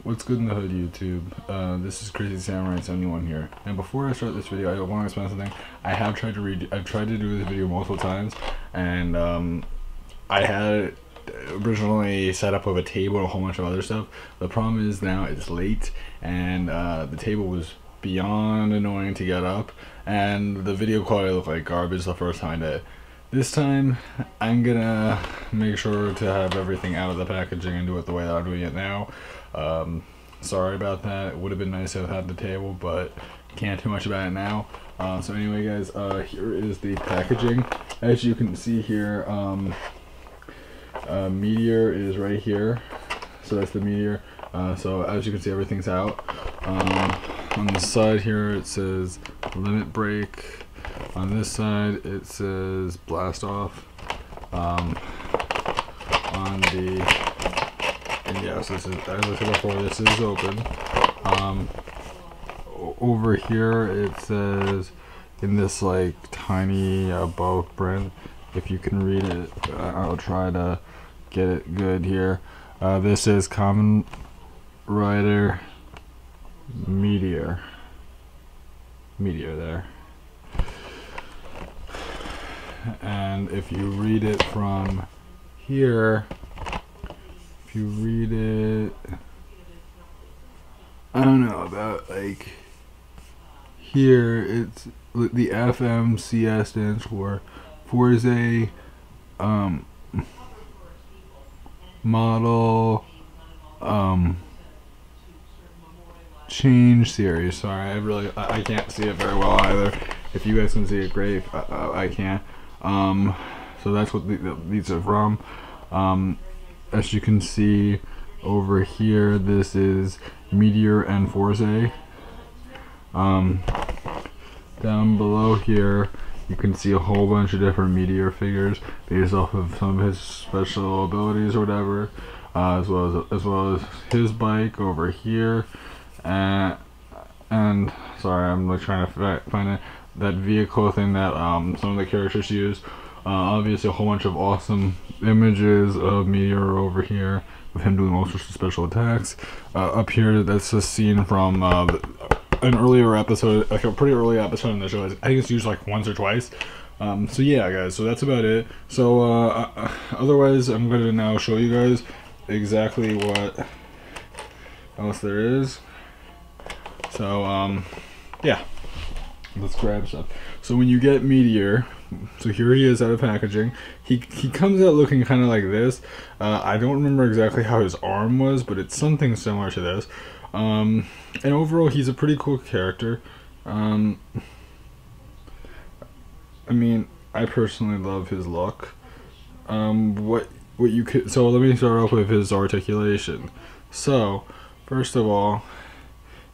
What's good in the hood, YouTube? This is Crazy Samurai 71 here. And before I start this video, I want to explain something. I've tried to do this video multiple times, and I had it originally set up with a table and a whole bunch of other stuff. The problem is now it's late, and the table was beyond annoying to get up, and the video quality looked like garbage the first time I did. This time, I'm gonna make sure to have everything out of the packaging and do it the way that I'm doing it now. Sorry about that. It would have been nice to have had the table, but can't do much about it now. So anyway, guys, here is the packaging. As you can see here, Meteor is right here. So that's the Meteor. So as you can see, everything's out. On the side here, it says limit break. On this side, it says blast off. On the, and yes, this is, as I said before, this is open. Over here, it says in this like tiny above print. If you can read it, I'll try to get it good here. This is Kamen Rider Meteor there. And if you read it from here, if you read it, I don't know, about like here, it's the FMCS stands for Fourze model change series. Sorry, I can't see it very well either. If you guys can see it, great. I can't. So that's what these are from. As you can see over here, this is Meteor and Fourze. Down below here, you can see a whole bunch of different Meteor figures based off of some of his special abilities or whatever, as well as his bike over here, and sorry, I'm like trying to find that vehicle thing that some of the characters use. Obviously, a whole bunch of awesome images of Meteor over here with him doing all sorts of special attacks. Up here, that's a scene from an earlier episode, like a pretty early episode in the show. I think it's used like once or twice. So yeah, guys, so that's about it. So otherwise, I'm going to now show you guys exactly what else there is. So yeah, let's grab stuff. So when you get Meteor, so here he is out of packaging. He comes out looking kind of like this. I don't remember exactly how his arm was, but it's something similar to this. And overall, he's a pretty cool character. I mean, I personally love his look. What you could, so let me start off with his articulation. So first of all,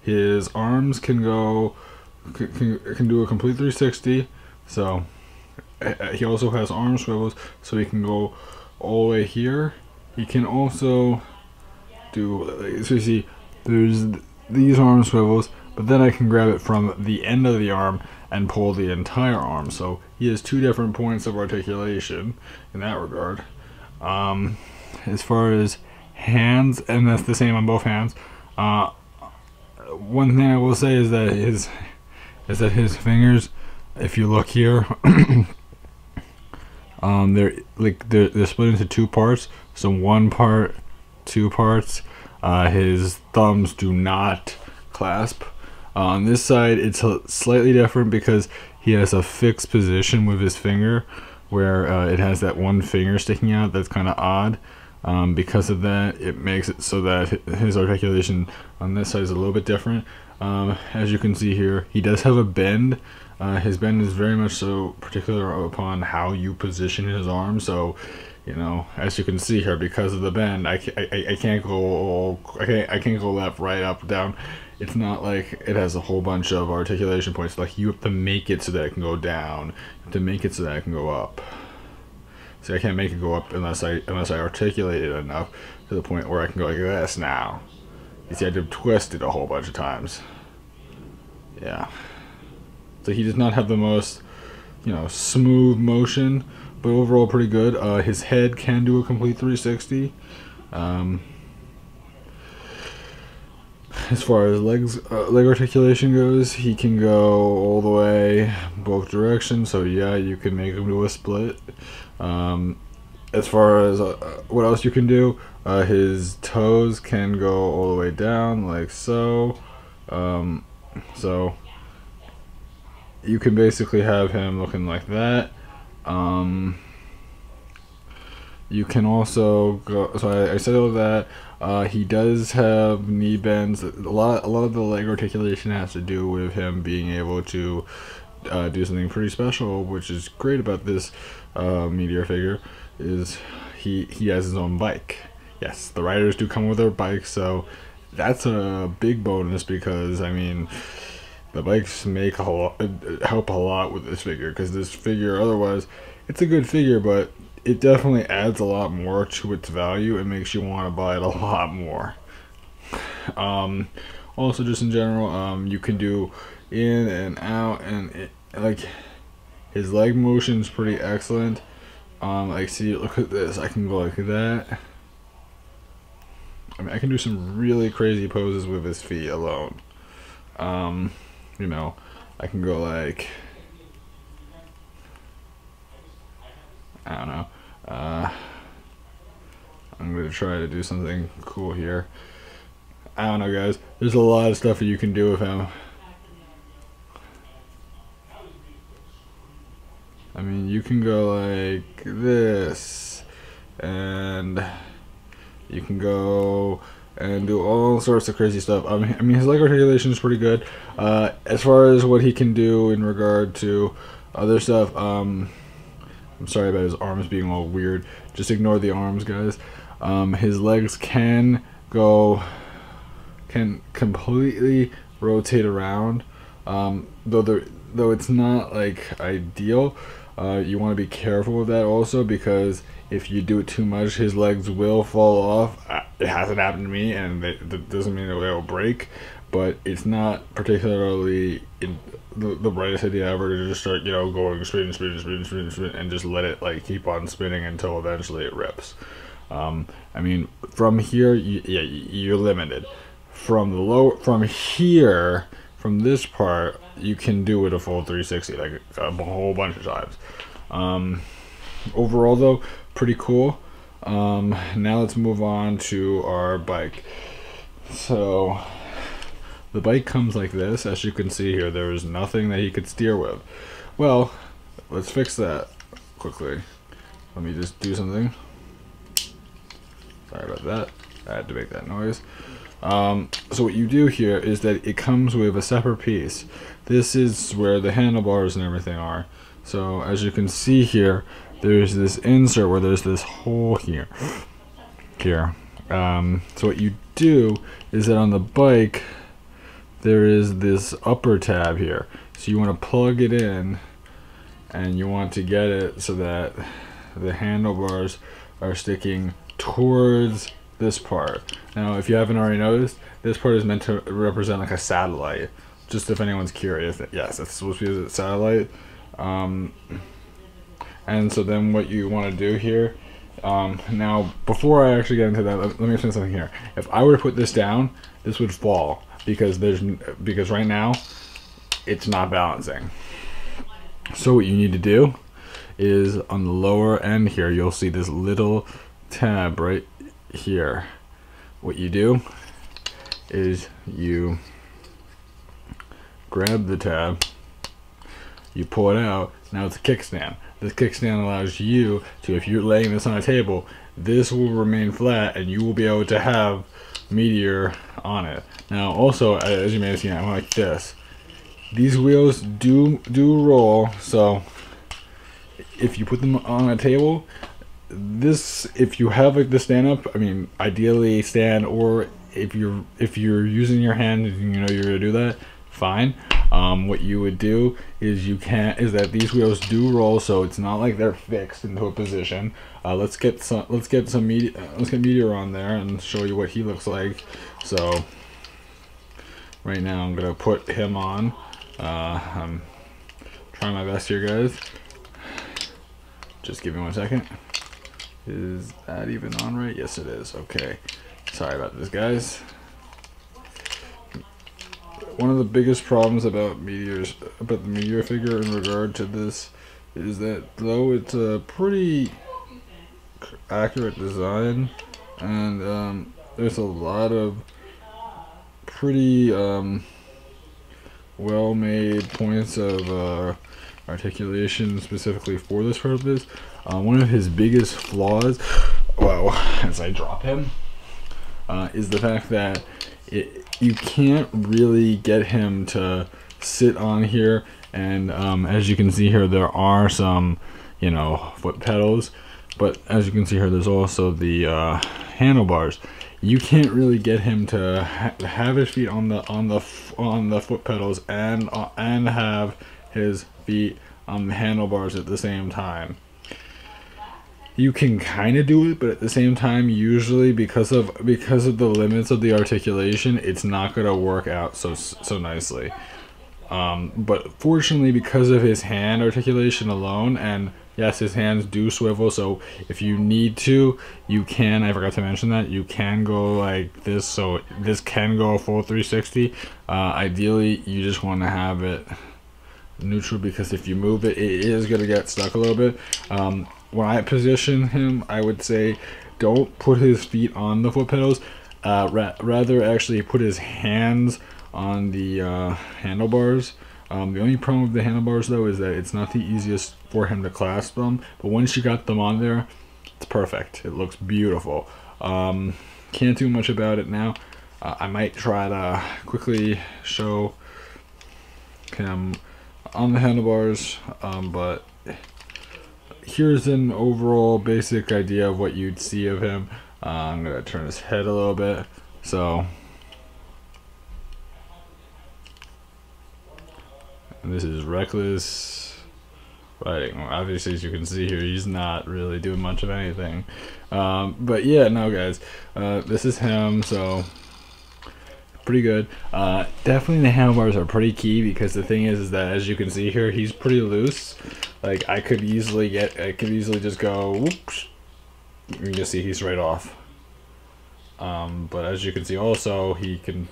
his arms can do a complete 360. So he also has arm swivels, so he can go all the way here. He can also do, so you see, there's these arm swivels, but then I can grab it from the end of the arm and pull the entire arm. So he has two different points of articulation in that regard. As far as hands, and that's the same on both hands. One thing I will say is that his fingers, if you look here, they're split into two parts. So one part, two parts. His thumbs do not clasp. On this side, it's slightly different because he has a fixed position with his finger, where it has that one finger sticking out. That's kind of odd. Because of that, it makes it so that his articulation on this side is a little bit different. As you can see here, he does have a bend. His bend is very much so particular upon how you position his arm. So, you know, as you can see here, because of the bend, I can't go left, right, up, down. It's not like it has a whole bunch of articulation points. Like, you have to make it so that it can go down. You have to make it so that it can go up. See, I can't make it go up unless I articulate it enough to the point where I can go like this now. You see, I had to twist it a whole bunch of times. Yeah. So he does not have the most, you know, smooth motion, but overall pretty good. His head can do a complete 360. as far as leg articulation goes, he can go all the way both directions. So yeah, you can make him do a split. As far as what else you can do, his toes can go all the way down like so. So you can basically have him looking like that. You can also go. So I said all that. He does have knee bends. A lot of the leg articulation has to do with him being able to do something pretty special, which is great about this Meteor figure. Is he has his own bike. Yes, the riders do come with their bikes, so that's a big bonus, because I mean, the bikes make help a lot with this figure, because this figure, otherwise it's a good figure, but it definitely adds a lot more to its value and makes you want to buy it a lot more. Also, just in general, you can do in and out, and like his leg motion's pretty excellent. Like, see, look at this. I can go like that. I mean, I can do some really crazy poses with his feet alone. You know, I can go like, I don't know. I'm gonna try to do something cool here. I don't know, guys. There's a lot of stuff that you can do with him. I mean, you can go like this, and you can go and do all sorts of crazy stuff. I mean, his leg articulation is pretty good. As far as what he can do in regard to other stuff, I'm sorry about his arms being all weird. Just ignore the arms, guys. His legs can completely rotate around, though it's not like ideal. You want to be careful with that also, because if you do it too much, his legs will fall off. It hasn't happened to me, and that doesn't mean they'll break, but it's not particularly the brightest idea ever to just start, you know, going spin, and just let it like keep on spinning until eventually it rips. I mean, from here, you're limited. From here, from this part, you can do it a full 360, like a whole bunch of times. Overall, though, pretty cool. Now let's move on to our bike. So the bike comes like this. As you can see here, there is nothing that he could steer with. Well, let's fix that quickly. Let me just do something. Sorry about that. I had to make that noise. So what you do here is that it comes with a separate piece. This is where the handlebars and everything are. So as you can see here, there's this insert where there's this hole here. So what you do is that on the bike, there is this upper tab here. So you want to plug it in, and you want to get it so that the handlebars are sticking towards this part. Now, if you haven't already noticed, this part is meant to represent like a satellite. Just if anyone's curious, yes, it's supposed to be a satellite. And so then what you want to do here, now before I actually get into that, let me explain something here. If I were to put this down, this would fall, because right now it's not balancing. So what you need to do is on the lower end here, you'll see this little tab right here. What you do is you grab the tab, you pull it out. Now it's a kickstand. This kickstand allows you to, if you're laying this on a table, this will remain flat and you will be able to have Meteor on it. Now also, as you may have seen, I went like this. These wheels do roll, so if you put them on a table, if you have like the stand up, I mean, ideally stand, or if you're using your hand and you know you're gonna do that, fine. What you would do is that these wheels do roll, so it's not like they're fixed into a position. Let's get Meteor on there and show you what he looks like. So right now I'm gonna put him on. I'm trying my best here, guys. Just give me 1 second. Is that even on right? Yes, it is. Okay. Sorry about this, guys. one of the biggest problems about the Meteor figure in regard to this is that though it's a pretty accurate design, and there's a lot of pretty well-made points of articulation specifically for this purpose. One of his biggest flaws, well, as I drop him, is the fact that you can't really get him to sit on here, and as you can see here, there are some, you know, foot pedals, but as you can see here, there's also the handlebars. You can't really get him to have his feet on the foot pedals and have his feet on the handlebars at the same time. You can kind of do it, but at the same time, usually because of the limits of the articulation, it's not gonna work out so nicely. But fortunately, because of his hand articulation alone, and yes, his hands do swivel, so if you need to, you can, I forgot to mention that, you can go like this, so this can go a full 360. Ideally, you just want to have it neutral, because if you move it, it is going to get stuck a little bit. When I position him, I would say don't put his feet on the foot pedals, rather actually put his hands on the handlebars. The only problem with the handlebars though is that it's not the easiest for him to clasp them, but once you got them on there, it's perfect. It looks beautiful. Can't do much about it now. I might try to quickly show him on the handlebars, but here's an overall basic idea of what you'd see of him. I'm gonna turn his head a little bit, so and this is reckless riding. Obviously, as you can see here, he's not really doing much of anything, but yeah, no guys, this is him, so pretty good. Definitely the handlebars are pretty key, because the thing is that as you can see here, he's pretty loose. Like I could easily just go whoops. You can just see he's right off. But as you can see also, he can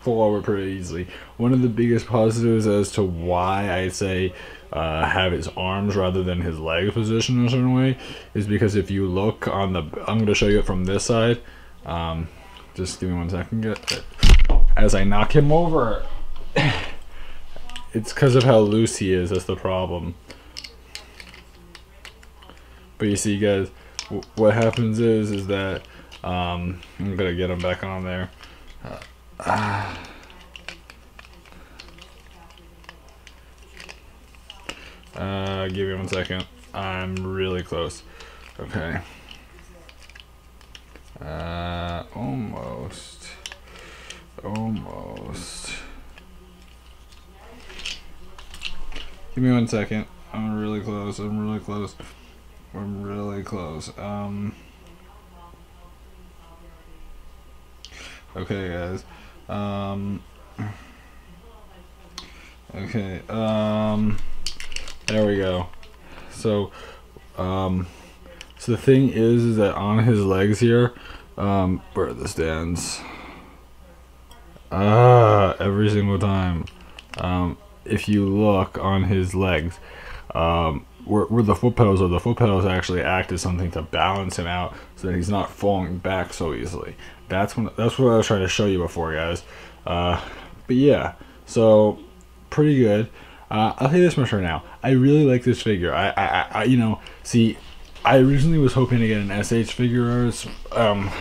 fall over pretty easily. One of the biggest positives as to why I say have his arms rather than his legs positioned a certain way is because if you look on the, I'm going to show you it from this side. Just give me 1 second. As I knock him over, it's because of how loose he is. That's the problem. But you see, guys, what happens is that I'm gonna get him back on there. Give me 1 second. I'm really close. Okay. Almost. Give me 1 second. I'm really close. Okay, guys. Okay. There we go. So the thing is that on his legs here, where are the stands? Every single time. If you look on his legs, where the foot pedals are, the foot pedals actually act as something to balance him out so that he's not falling back so easily. That's what I was trying to show you before, guys. But yeah, so pretty good. I'll tell you this much right now. I really like this figure. I you know, see, I originally was hoping to get an SH figure of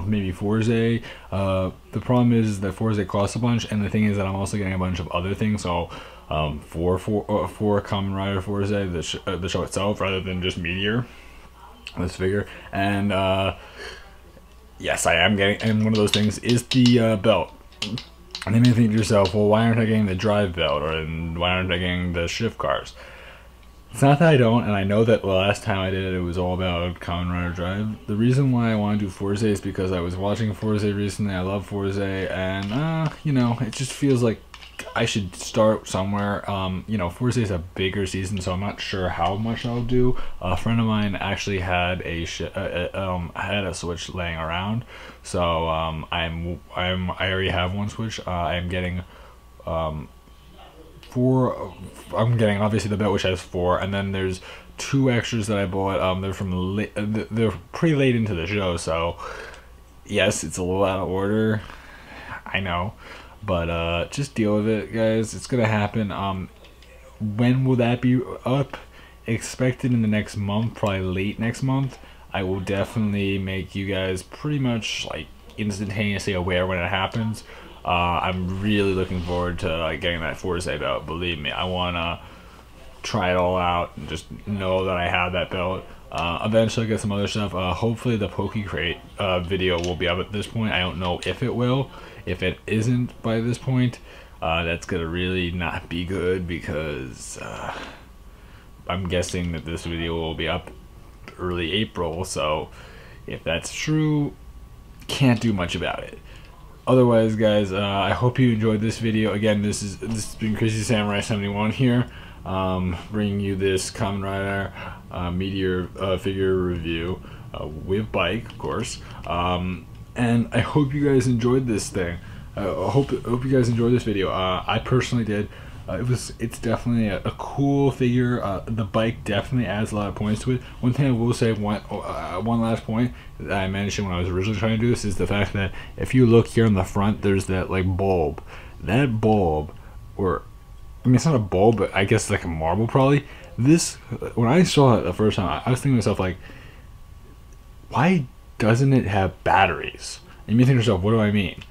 maybe Fourze. The problem is that Fourze costs a bunch, and the thing is that I'm also getting a bunch of other things. So for Kamen Rider Fourze, the show itself, rather than just Meteor, this figure. And yes, I am getting, and one of those things is the belt. And then you think to yourself, well, why aren't I getting the drive belt, or why aren't I getting the shift cars? It's not that I don't, and I know that the last time I did it, it was all about Kamen Rider Drive. The reason why I want to do Fourze is because I was watching Fourze recently. I love Fourze, and you know, it just feels like I should start somewhere. You know, Fourze is a bigger season, so I'm not sure how much I'll do. A friend of mine actually had a Switch laying around, so I already have one Switch. I'm getting four. I'm getting obviously the belt, which has 4, and then there's 2 extras that I bought. They're from they're pretty late into the show, so yes, it's a little out of order. I know. But just deal with it, guys. It's gonna happen. When will that be up? Expected in the next month, probably late next month. I will definitely make you guys pretty much like instantaneously aware when it happens. I'm really looking forward to getting that Fourze belt. Believe me, I wanna try it all out and just know that I have that belt. Eventually get some other stuff. Hopefully the Poke Crate video will be up at this point. I don't know if it will. If it isn't by this point, that's gonna really not be good, because I'm guessing that this video will be up early April, so if that's true, can't do much about it. Otherwise, guys, I hope you enjoyed this video. Again, this has been Crazy Samurai 71 here, bringing you this Kamen Rider Meteor figure review with bike, of course. And I hope you guys enjoyed this thing. I hope you guys enjoyed this video. I personally did. It's definitely a cool figure. The bike definitely adds a lot of points to it. One thing I will say, one last point that I mentioned when I was originally trying to do this, is the fact that if you look here in the front, there's that like bulb. That bulb, or I mean, it's not a bulb, but I guess like a marble probably. This, when I saw it the first time, I was thinking to myself, like, why doesn't it have batteries? And you think to yourself, what do I mean?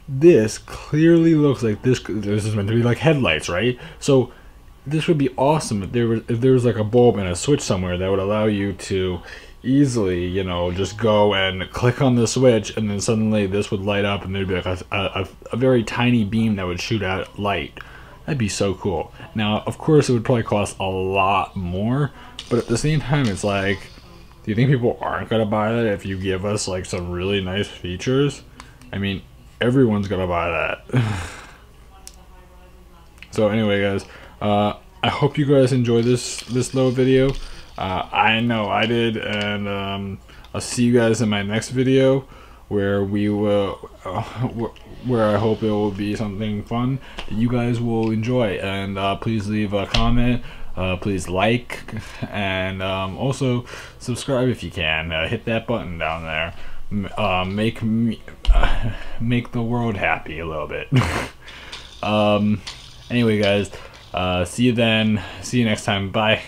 This clearly looks like this is meant to be like headlights, right? So this would be awesome if there was like a bulb and a switch somewhere that would allow you to easily, you know, just go and click on the switch, and then suddenly this would light up, and there'd be like a very tiny beam that would shoot out light. That'd be so cool. Now, of course, it would probably cost a lot more, but at the same time, it's like, do you think people aren't gonna buy that if you give us like some really nice features? I mean, everyone's gonna buy that. So anyway, guys, I hope you guys enjoyed this little video. I know I did, and I'll see you guys in my next video, where we will, where I hope it will be something fun that you guys will enjoy. And please leave a comment. Please like, and also subscribe if you can. Hit that button down there. Make the world happy a little bit. Anyway, guys, see you then. See you next time. Bye.